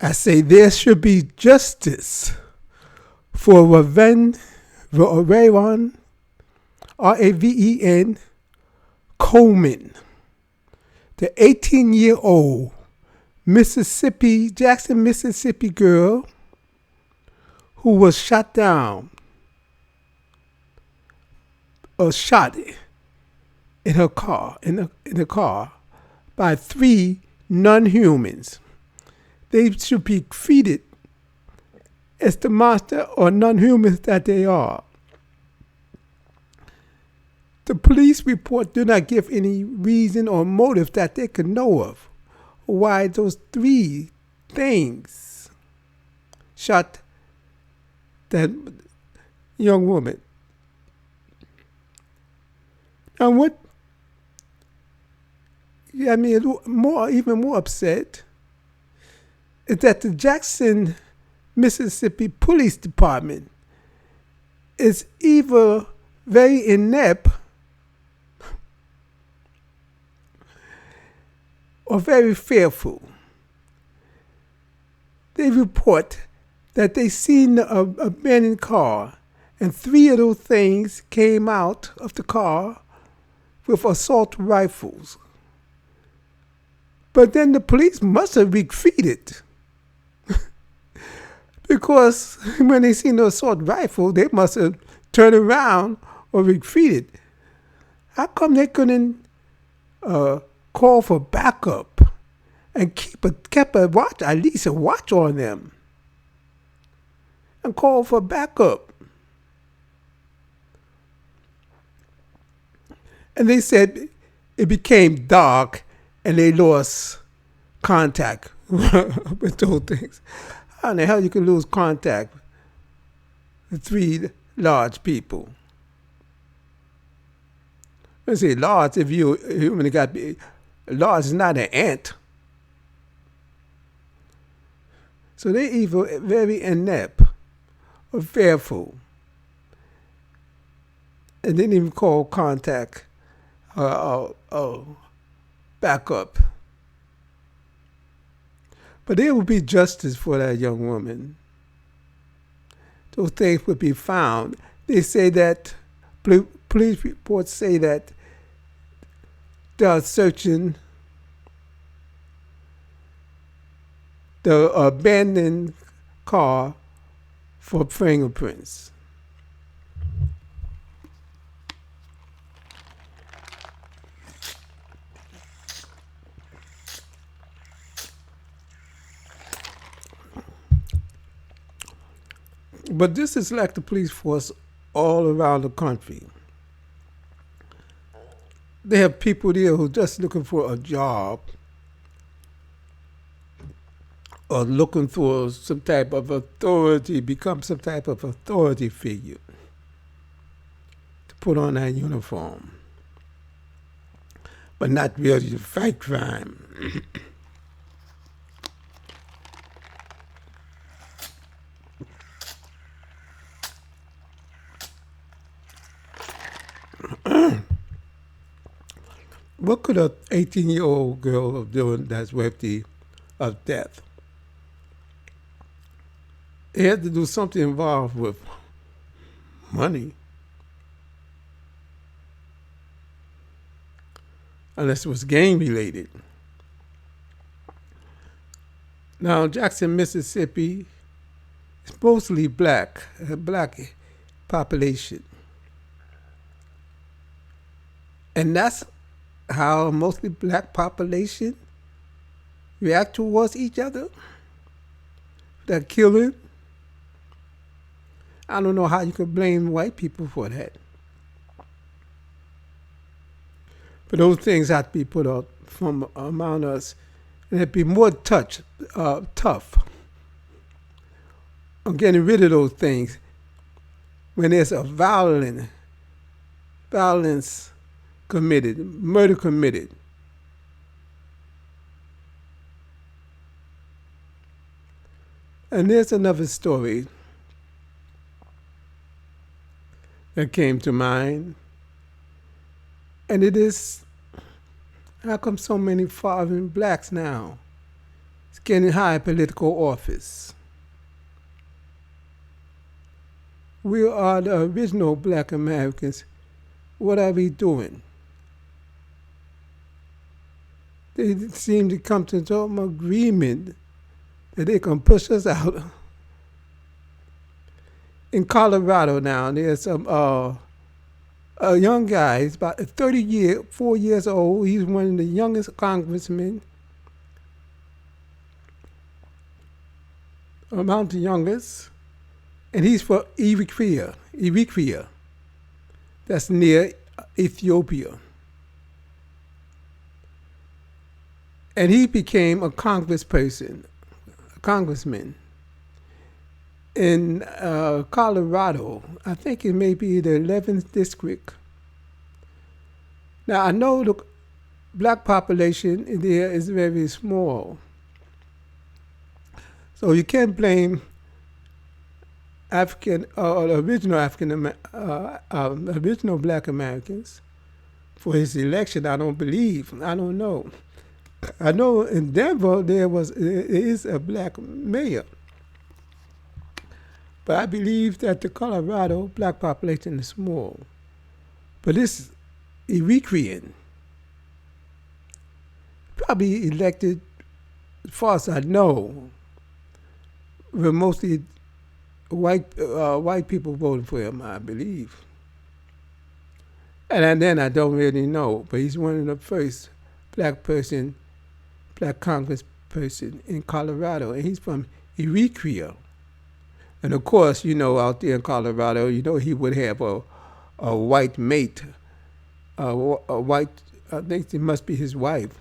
I say there should be justice for Raven, Raven Coleman, the 18-year-old Jackson, Mississippi girl who was shot down or shot in her car, in the car, by 3 non-humans. They should be treated as the monster or non-humans that they are. The police report do not give any reason or motive that they could know of why those 3 things shot that young woman. And what got me even more upset is that the Jackson, Mississippi Police Department is either very inept or very fearful. They report that they seen a abandoned car, and 3 of those things came out of the car with assault rifles. But then the police must have retreated because when they seen the assault rifle, they must have turned around or retreated. How come they couldn't call for backup and kept a watch, at least a watch on them, and call for backup? And they said it became dark and they lost contact with those things. How in the hell you can lose contact with 3 large people? Let's say large, if you human got large is not an ant. So they either very inept or fearful, and didn't even call contact backup. But there would be justice for that young woman. Those things would be found. They say that, police reports say that they are searching the abandoned car for fingerprints. But this is like the police force all around the country. They have people there who are just looking for a job or looking for some type of authority, become some type of authority figure to put on that uniform, but not really to fight crime. What could an 18-year-old girl have done that's worthy of death? It had to do something involved with money. Unless it was gang related. Now, Jackson, Mississippi is mostly black, a black population. And that's how mostly black population react towards each other. That killing. I don't know how you could blame white people for that. But those things have to be put out from among us, and it'd be more tough on getting rid of those things when there's a violence committed, murder committed. And there's another story that came to mind, and it is, how come so many foreign blacks now getting high political office. We are the original black Americans. What are we doing? They seem to come to some agreement that they can push us out. In Colorado now, there's some a young guy. He's about 4 years old. He's one of the youngest congressmen, among the youngest, and he's from Eritrea. That's near Ethiopia. And he became a congressman in Colorado. I think it may be the 11th district. Now, I know the black population in there is very small. So you can't blame original black Americans for his election. I don't know. I know in Denver there is a black mayor, but I believe that the Colorado black population is small. But this Eritrean probably elected, as far as I know, were mostly white people voting for him, I believe. And then I don't really know, but he's one of the first black congressperson in Colorado, and he's from Eritrea. And of course, out there in Colorado, he would have a white mate, a white. I think it must be his wife,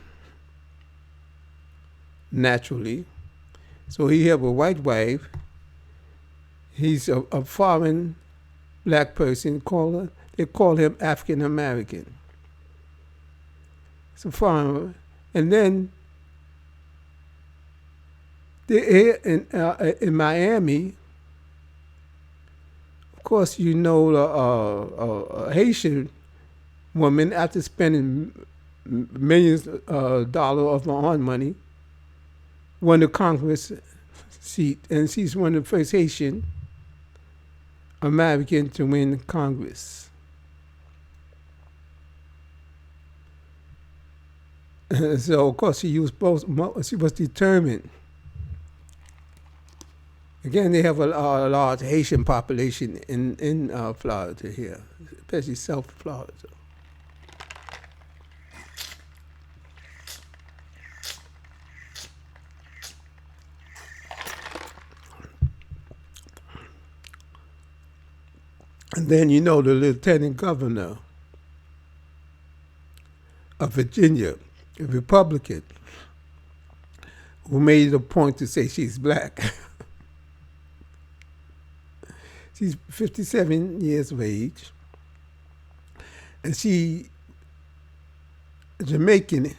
naturally. So he have a white wife. He's a foreign black person. They call him African American. It's a foreign, and then in Miami, of course, a Haitian woman, after spending millions of dollars of her own money, won the Congress seat, and she's one of the first Haitian American to win Congress. So of course she used both. She was determined. Again, they have a large Haitian population in Florida here, especially South Florida. And then the lieutenant governor of Virginia, a Republican, who made it a point to say she's black. She's 57 years of age, and she a Jamaican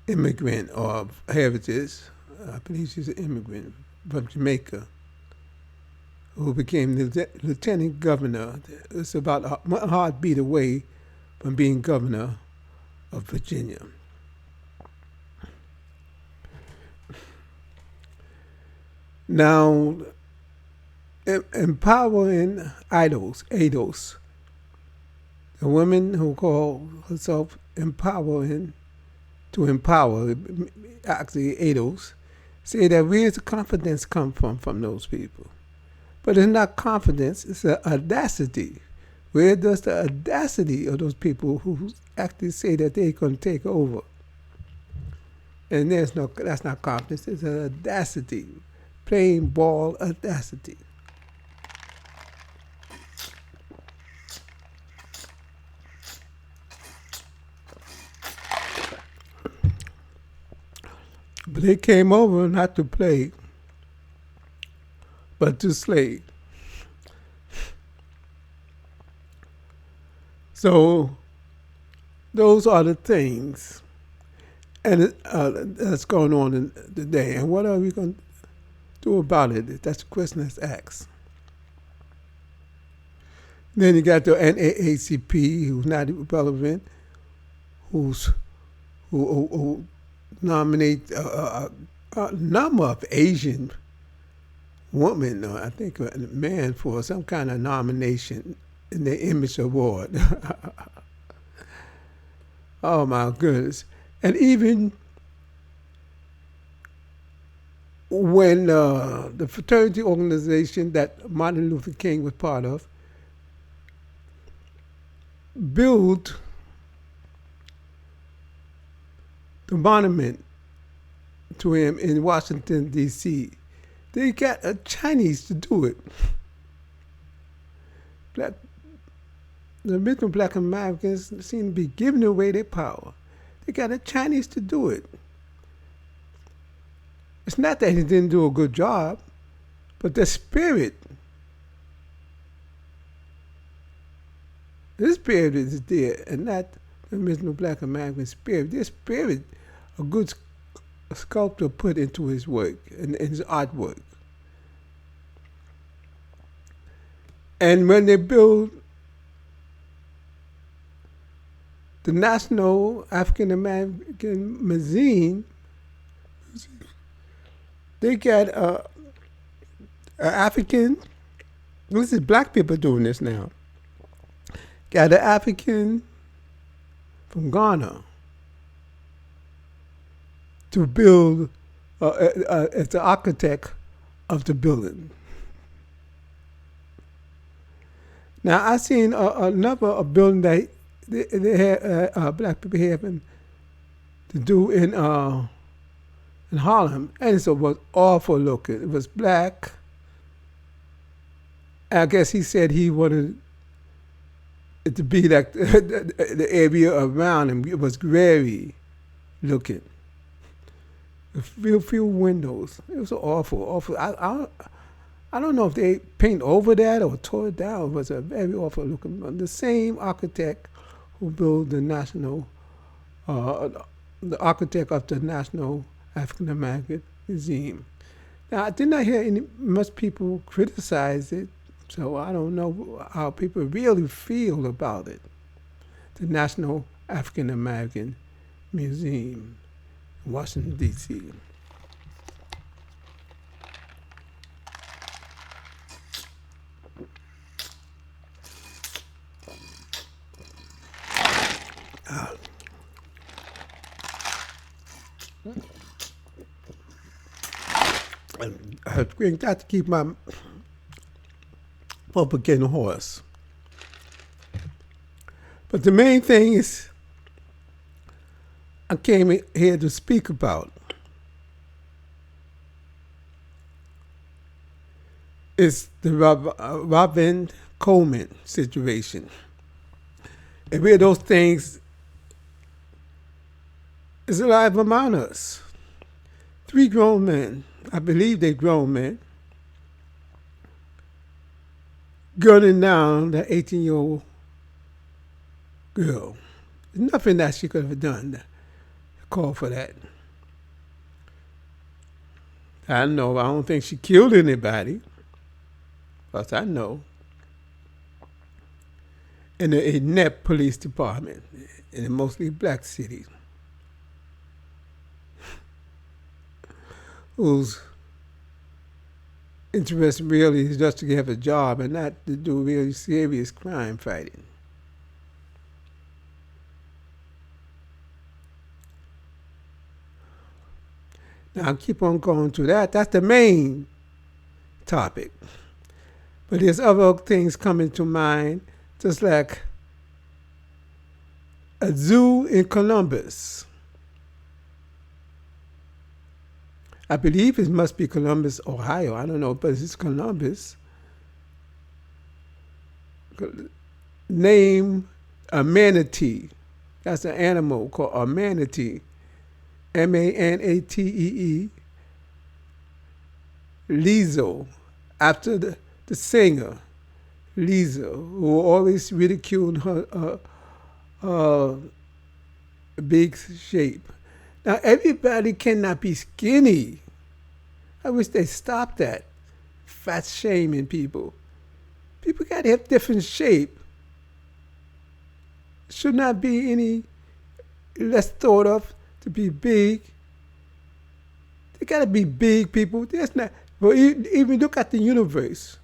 immigrant of heritage. I believe she's an immigrant from Jamaica, who became the lieutenant governor. It's about a heartbeat away from being governor of Virginia. Now, empowering idols, the woman who call herself empowering, to empower, actually idols, say that where's the confidence come from those people? But it's not confidence, it's an audacity. Where does the audacity of those people who actually say that they're going to take over? And that's not confidence, it's an audacity, plain ball audacity. But they came over not to play, but to slay. So those are the things and that's going on today. And what are we going to do about it? That's the question that's asked. Then you got the NAACP, who's not relevant, who nominate a number of Asian women, or I think a man, for some kind of nomination in the Image Award. Oh my goodness. And even when the fraternity organization that Martin Luther King was part of built the monument to him in Washington, D.C., they got a Chinese to do it. The original black Americans seem to be giving away their power. They got a Chinese to do it. It's not that he didn't do a good job, but the spirit, this spirit is there, and not the original black American spirit. This spirit, a good sculptor put into his work and his artwork. And when they build the National African American Museum, they got a African, this is black people doing this now, got an African from Ghana to build as the architect of the building. Now I seen another building that they had black people having to do in Harlem, and it was awful looking. It was black. I guess he said he wanted it to be like the area around him. It was gray looking. A few windows. It was awful. I don't know if they paint over that or tore it down. It was a very awful looking. The same architect who built the national, the architect of the National African American Museum. Now, I did not hear much people criticize it, so I don't know how people really feel about it. The National African American Museum, Washington, D.C. I got to keep my up against the horse. But the main thing is I came here to speak about is the Robin Coleman situation. And where those things is alive among us. 3 grown men, I believe they're grown men, gunning down the 18-year-old girl. There's nothing that she could have done to call for that. I know, I don't think she killed anybody, but I know. In the inept police department in a mostly black city, whose interest really is just to have a job and not to do really serious crime fighting. Now I'll keep on going to that. That's the main topic. But there's other things coming to mind, just like a zoo in Columbus. I believe it must be Columbus, Ohio. I don't know, but it's Columbus. Name a manatee. That's an animal called a manatee. Manatee. Lizzo, after the singer, Lizzo, who always ridiculed her big shape. Now, everybody cannot be skinny. I wish they stopped that fat shaming people. People got to have different shape. Should not be any less thought of to be big gotta be big people. There's not. But even look at the universe.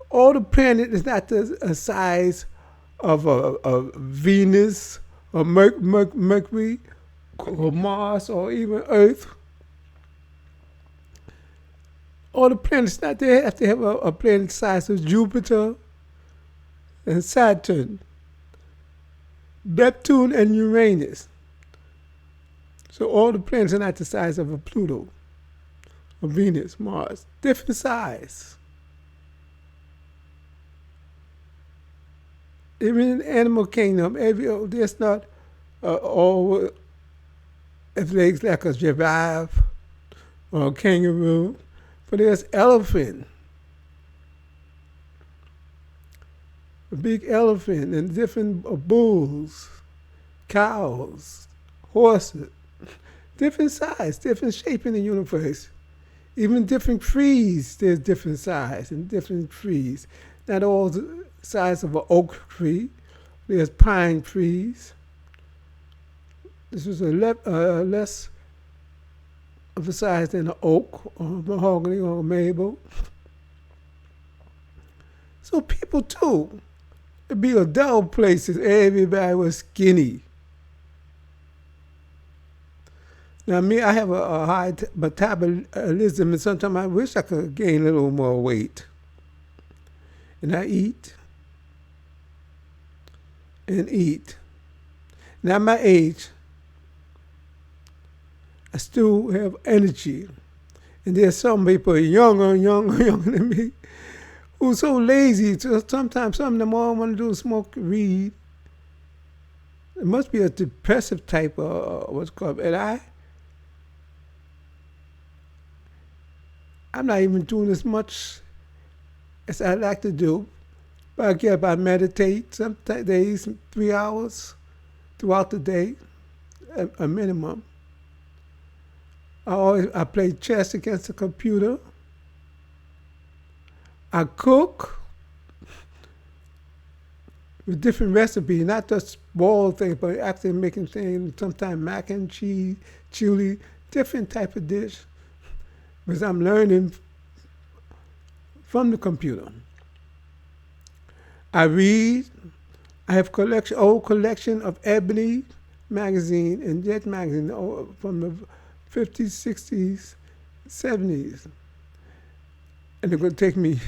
All the planets is not the size of a Venus or Mercury or Mars or even Earth. All the planets not they have to have a planet size of Jupiter and Saturn, Neptune and Uranus. So all the planets are not the size of a Pluto or Venus, Mars. Different size. Even in the animal kingdom, there's not all legs like a giraffe or a kangaroo, but there's elephant, a big elephant, and different bulls, cows, horses, different size, different shape in the universe. Even different trees, there's different size and different trees. Not all the size of an oak tree. There's pine trees. This was less of a size than an oak or mahogany or a maple. So people too. It'd be a dull place if everybody was skinny. Now me, I have a high metabolism, and sometimes I wish I could gain a little more weight. And I eat and eat. Now at my age, I still have energy. And there's some people younger than me who's so lazy. So sometimes some of them all want to do is smoke, read. It must be a depressive type of what's called. And I'm not even doing as much as I like to do. But I meditate some days, 3 hours throughout the day, a minimum. I play chess against the computer. I cook with different recipes, not just boiled things, but actually making things, sometimes mac and cheese, chili, different type of dish, because I'm learning from the computer. I read. I have old collection of Ebony magazine and Jet magazine from the 50s, 60s, 70s. And it's going to take me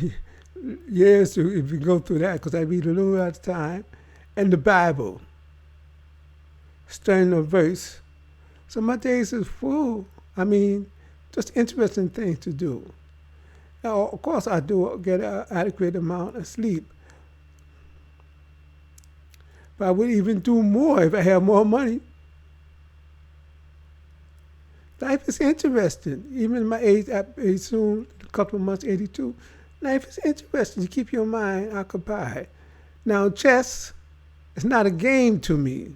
years to if you go through that, because I read a little at a time. And the Bible, studying a verse. So my days is full. I mean, just interesting things to do. Now, of course, I do get an adequate amount of sleep. But I would even do more if I had more money. Life is interesting. Even at my age, soon, a couple of months, 82. Life is interesting. You keep your mind occupied. Now, chess is not a game to me.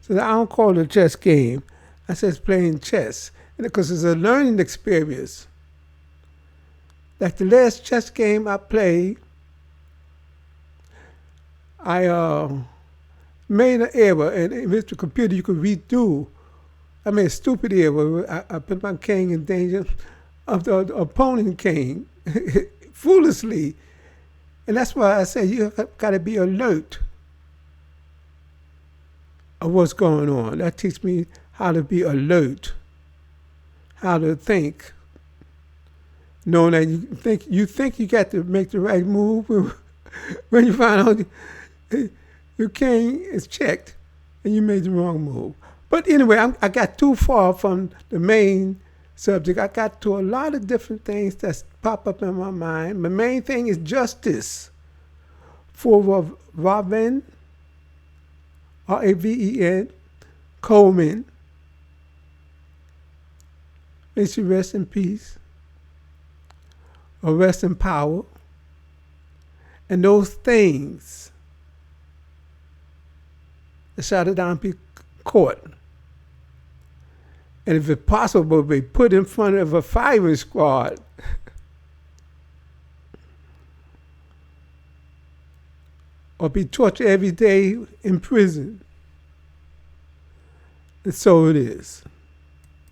So I don't call it a chess game. I say it's playing chess. Because it's a learning experience. Like the last chess game I played, I made an error, and with the computer you could redo. I made a stupid error. I put my king in danger of the opponent king, foolishly. And that's why I say you got to be alert of what's going on. That teaches me how to be alert, how to think, knowing that you think you got to make the right move when you find out your king is checked and you made the wrong move. But anyway, I got too far from the main subject. I got to a lot of different things that pop up in my mind. The main thing is justice for Raven, Raven, Coleman. May she rest in peace or rest in power. And those things that shot it down be caught. And if it's possible, be put in front of a firing squad. Or be tortured every day in prison. And so it is.